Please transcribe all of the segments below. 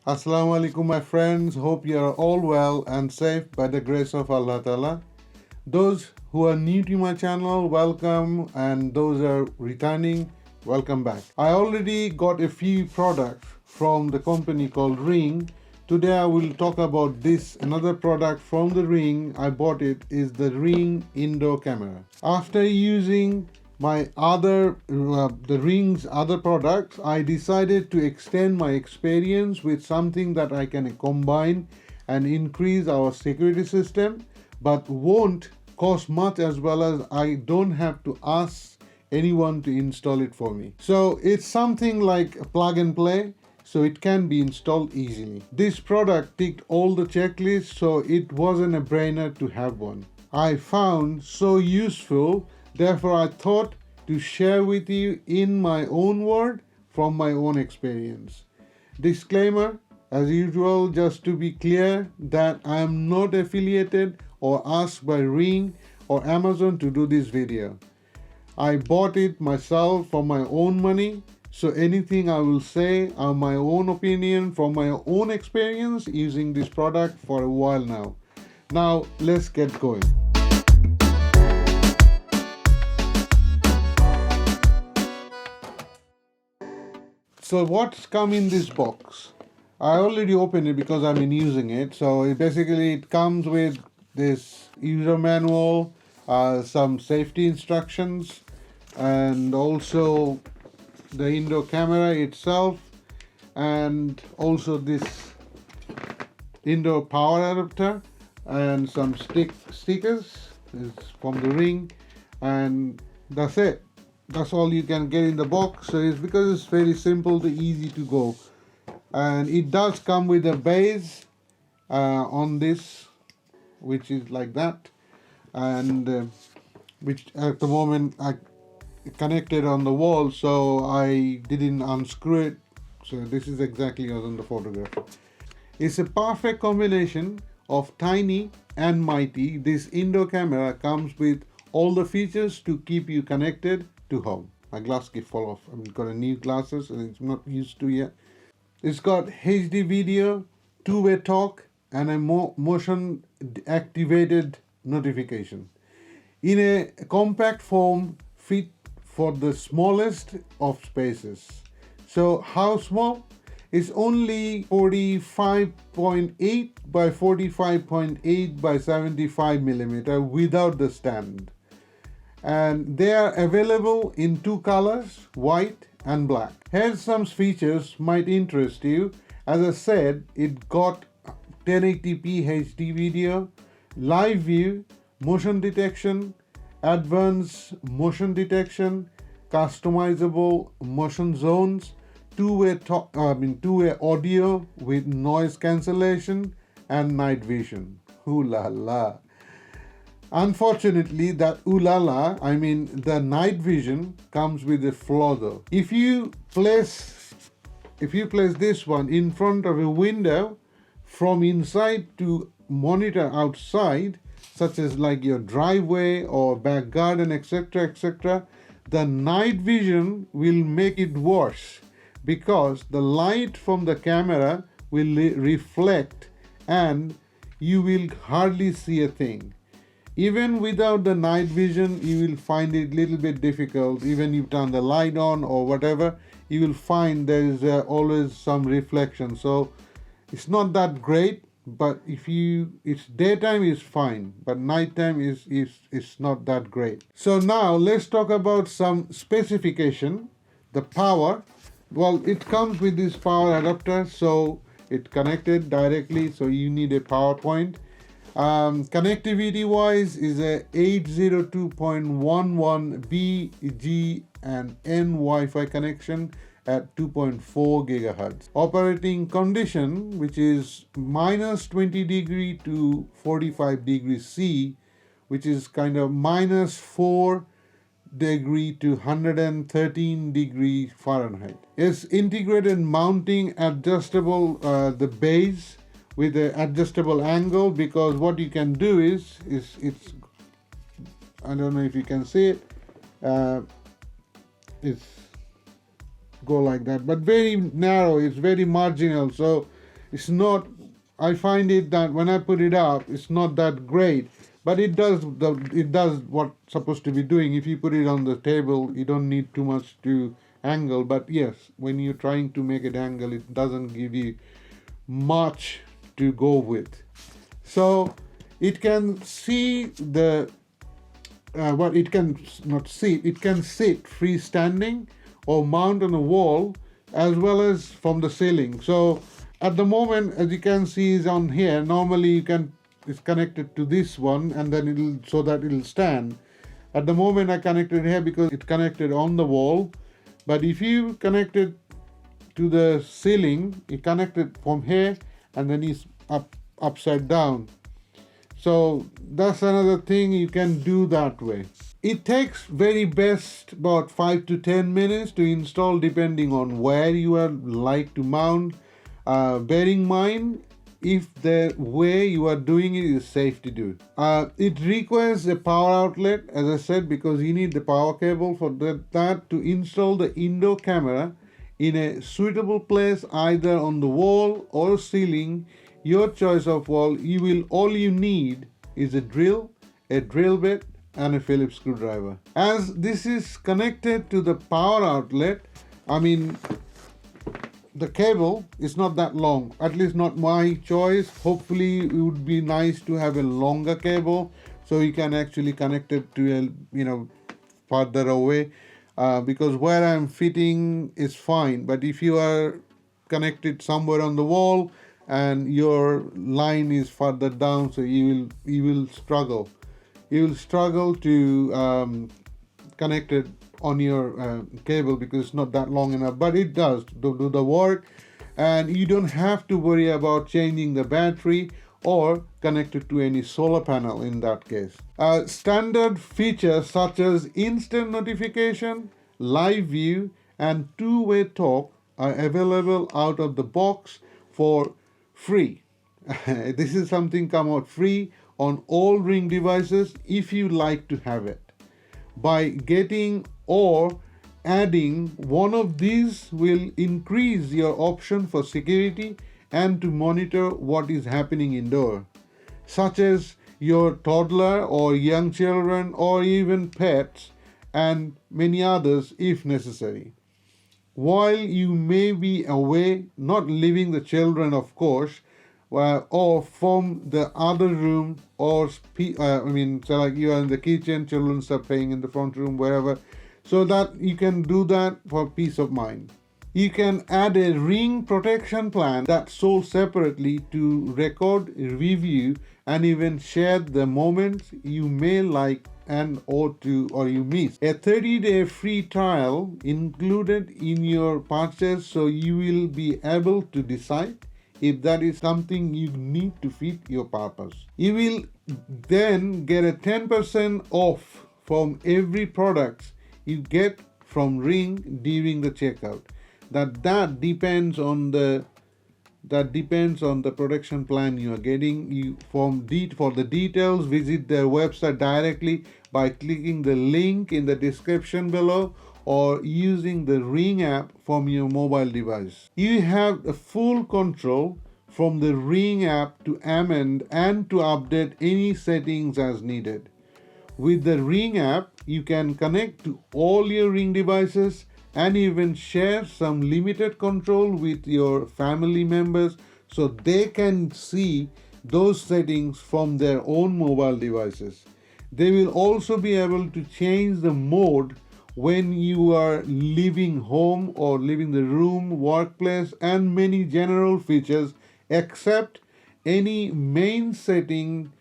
Assalamu-Alykum, my friends. Hope you are all well and safe by the grace of Allahtaala. Those who are new to my channel, welcome, and those who are returning, welcome back. I already got a few products from the company called Ring. Today I will talk about this. Another product from the Ring, I bought it, is the Ring indoor camera. After using the Ring's other products, I decided to extend my experience with something that I can combine and increase our security system, but won't cost much, as well as I don't have to ask anyone to install it for me. So it's something like a plug and play, so it can be installed easily. This product ticked all the checklists, so it wasn't a brainer to have one. I found so useful, therefore I thought to share with you in my own word from my own experience. Disclaimer, as usual, just to be clear that I am not affiliated or asked by Ring or Amazon to do this video. I bought it myself for my own money, so anything I will say are my own opinion from my own experience using this product for a while now. Now let's get going. So what's come in this box? I already opened it because I've been using it. So it comes with this user manual, some safety instructions, and also the indoor camera itself, and also this indoor power adapter and some stickers. It's from the Ring, and that's it. That's all you can get in the box. So it's because it's very simple to easy to go, and it does come with a base on this, which is like that, and which at the moment I connected on the wall, so I didn't unscrew it. So this is exactly as on the photograph. It's a perfect combination of tiny and mighty. This indoor camera comes with all the features to keep you connected to home. My glass keep fall off. I've got a new glasses and it's not used to yet. It's got HD video, two-way talk, and a motion activated notification in a compact form, fit for the smallest of spaces. So how small? It's only 45.8 by 45.8 by 75 millimeter without the stand. And they are available in two colors, white and black. Here's some features might interest you. As I said, it got 1080p HD video, live view, motion detection, advanced motion detection, customizable motion zones, two-way audio with noise cancellation, and night vision. Ooh la la. Unfortunately, that ooh la la, the night vision comes with a flaw though. If you place this one in front of a window from inside to monitor outside, such as like your driveway or back garden, etc., etc., the night vision will make it worse because the light from the camera will reflect and you will hardly see a thing. Even without the night vision, you will find it a little bit difficult. Even if you turn the light on or whatever, you will find there is always some reflection. So it's not that great, but it's daytime is fine, but nighttime is not that great. So now let's talk about some specification. The power. Well, it comes with this power adapter, so it connected directly, so you need a power point. Connectivity wise is a 802.11 B, G and N Wi-Fi connection at 2.4 gigahertz. Operating condition, which is minus 20 degree to 45 degrees C, which is kind of minus 4 degree to 113 degree Fahrenheit. It's integrated mounting adjustable the base with an adjustable angle, because what you can do is it's I don't know if you can see it, it's go like that, but very narrow, it's very marginal, so It's not, I find it that when I put it up, it's not that great, but it does what's supposed to be doing. If you put it on the table, you don't need too much to angle, but yes, when you're trying to make it angle, it doesn't give you much to go with. So it can see the what it can not see, it can sit freestanding or mount on a wall as well as from the ceiling. So at the moment, as you can see, is on here. Normally you can, it's connected to this one, and then it'll, so that it'll stand. At the moment I connected here because it's connected on the wall, but if you connect it to the ceiling, it connected from here and then it's upside down. So that's another thing you can do that way. It takes very best about 5 to 10 minutes to install depending on where you are like to mount. Bearing in mind if the way you are doing it is safe to do. It requires a power outlet, as I said, because you need the power cable for that to install the indoor camera in a suitable place, either on the wall or ceiling, your choice of wall. All you need is a drill bit, and a Phillips screwdriver. As this is connected to the power outlet, the cable is not that long, at least not my choice. Hopefully it would be nice to have a longer cable so you can actually connect it to further away, because where I'm fitting is fine, but if you are connected somewhere on the wall and your line is further down, so you will struggle to connect it on your cable because it's not that long enough, but it does do the work, and you don't have to worry about changing the battery or connect it to any solar panel in that case. Standard features such as instant notification, live view, and two-way talk are available out of the box for free. This is something come out free on all Ring devices if you like to have it. By getting or adding one of these will increase your option for security and to monitor what is happening indoor, such as your toddler or young children or even pets, and many others if necessary. While you may be away, not leaving the children, of course, or from the other room, or so like you are in the kitchen, children are playing in the front room, wherever, so that you can do that for peace of mind. You can add a Ring protection plan that's sold separately to record, review, and even share the moments you may like or you miss. A 30-day free trial included in your purchase, so you will be able to decide if that is something you need to fit your purpose. You will then get a 10% off from every product you get from Ring during the checkout. That depends on the protection plan you are getting. For the details, visit their website directly by clicking the link in the description below or using the Ring app from your mobile device. You have a full control from the Ring app to amend and to update any settings as needed. With the Ring app, you can connect to all your Ring devices and even share some limited control with your family members so they can see those settings from their own mobile devices. They will also be able to change the mode when you are leaving home or leaving the room, workplace, and many general features, except any main setting,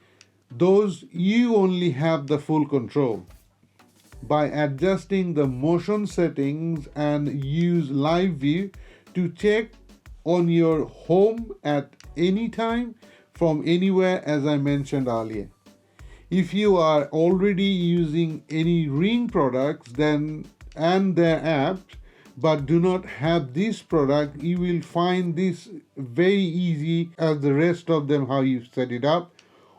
those you only have the full control. By adjusting the motion settings and use live view to check on your home at any time from anywhere, as I mentioned earlier. If you are already using any Ring products and their apps but do not have this product, you will find this very easy as the rest of them how you set it up.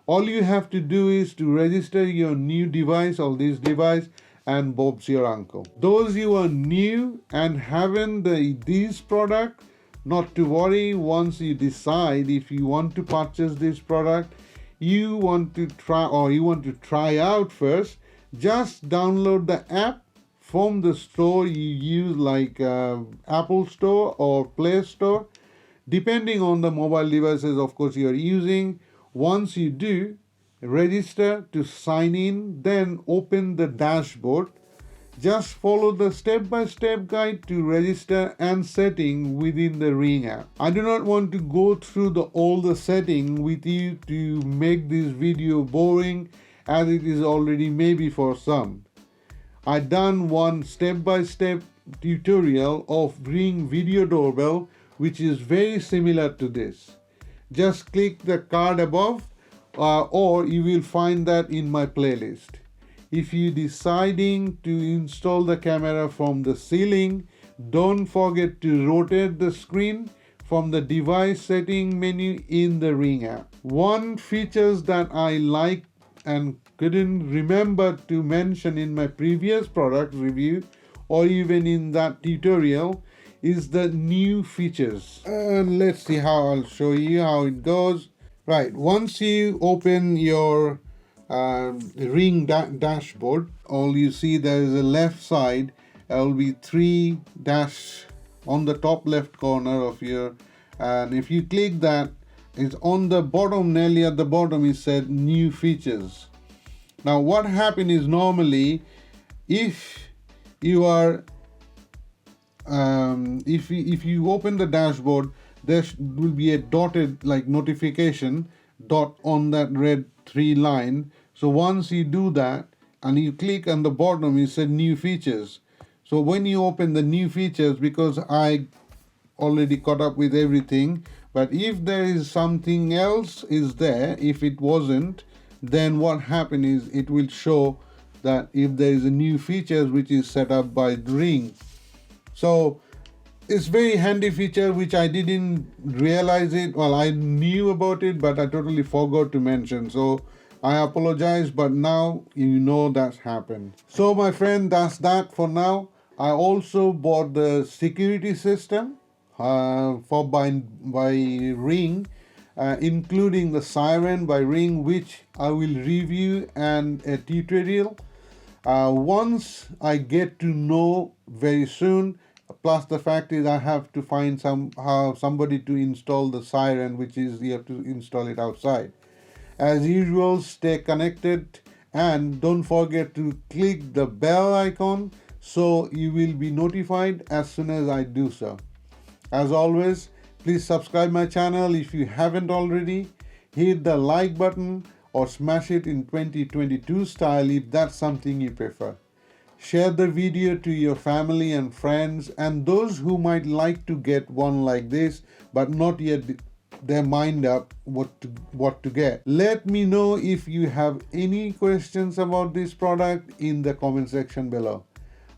All you have to do is to register your new device or this device, and Bob's your uncle. Those you are new and haven't these products, not to worry. Once you decide if you want to purchase this product, you want to try out first, just download the app from the store you use, like Apple Store or Play Store, depending on the mobile devices, of course, you are using. Once you do, register to sign in, then open the dashboard. Just follow the step-by-step guide to register and setting within the Ring app. I do not want to go through all the setting with you to make this video boring, as it is already maybe for some. I done one step-by-step tutorial of Ring Video Doorbell, which is very similar to this. Just click the card above, or you will find that in my playlist. If you deciding to install the camera from the ceiling, don't forget to rotate the screen from the device setting menu in the Ring app. One features that I like and couldn't remember to mention in my previous product review or even in that tutorial is the new features. Let's see how I'll show you how it goes. Right, once you open your Ring dashboard, all you see, there is a left side, there will be 3 dash on the top left corner of your, and if you click that, it's on the bottom, nearly at the bottom, it said new features. Now what happens is, normally if you are if you open the dashboard, there will be a dotted like notification dot on that red 3 line. So once you do that and you click on the bottom, it said new features. So when you open the new features, because I already caught up with everything, but if there is something else is there, if it wasn't, then what happened is it will show that if there is a new features which is set up by Ring. So it's very handy feature which I didn't realize it. Well, I knew about it, but I totally forgot to mention. So I apologize, but now you know that's happened. So my friend, that's that for now. I also bought the security system by Ring, including the siren by Ring, which I will review and a tutorial once I get to know very soon. Plus the fact is I have to find somebody to install the siren, which is you have to install it outside. As usual, stay connected and don't forget to click the bell icon so you will be notified as soon as I do so. As always, please subscribe my channel if you haven't already. Hit the like button or smash it in 2022 style if that's something you prefer. Share the video to your family and friends and those who might like to get one like this but not yet their mind up what to get. Let me know if you have any questions about this product in the comment section below.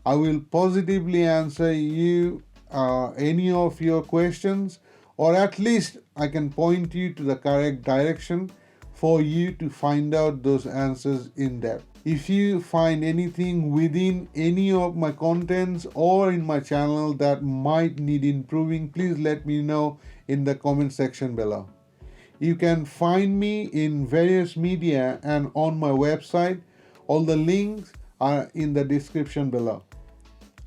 I will positively answer you any of your questions, or at least I can point you to the correct direction for you to find out those answers in depth. If you find anything within any of my contents or in my channel that might need improving, please let me know in the comment section below. You can find me in various media and on my website. All the links are in the description below.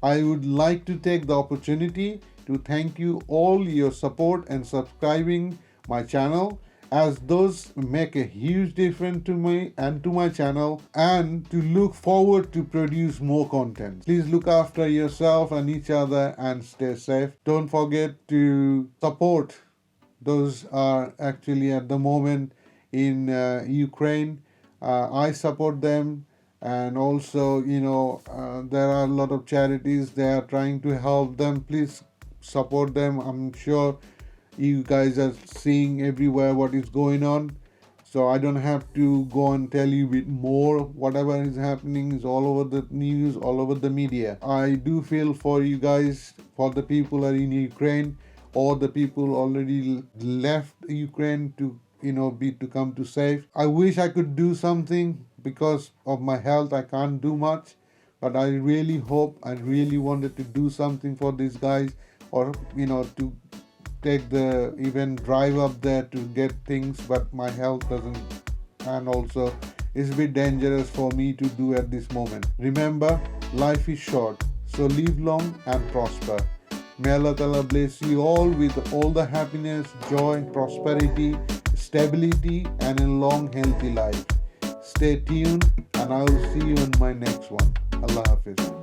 I would like to take the opportunity to thank you all your support and subscribing my channel, as those make a huge difference to me and to my channel, and to look forward to produce more content. Please look after yourself and each other and stay safe. Don't forget to support those are actually at the moment in Ukraine. I support them, and also there are a lot of charities, they are trying to help them. Please support them. I'm sure you guys are seeing everywhere what is going on, so I don't have to go and tell you with more. Whatever is happening is all over the news, all over the media. I do feel for you guys, for the people are in Ukraine or the people already left Ukraine to come to safe. I wish I could do something. Because of my health I can't do much, but I really wanted to do something for these guys, or to even drive up there to get things, but my health doesn't, and also it's a bit dangerous for me to do at this moment. Remember, life is short, so live long and prosper. May Allahtaala bless you all with all the happiness, joy, prosperity, stability, and a long, healthy life. Stay tuned, and I will see you in my next one. Allah Hafiz.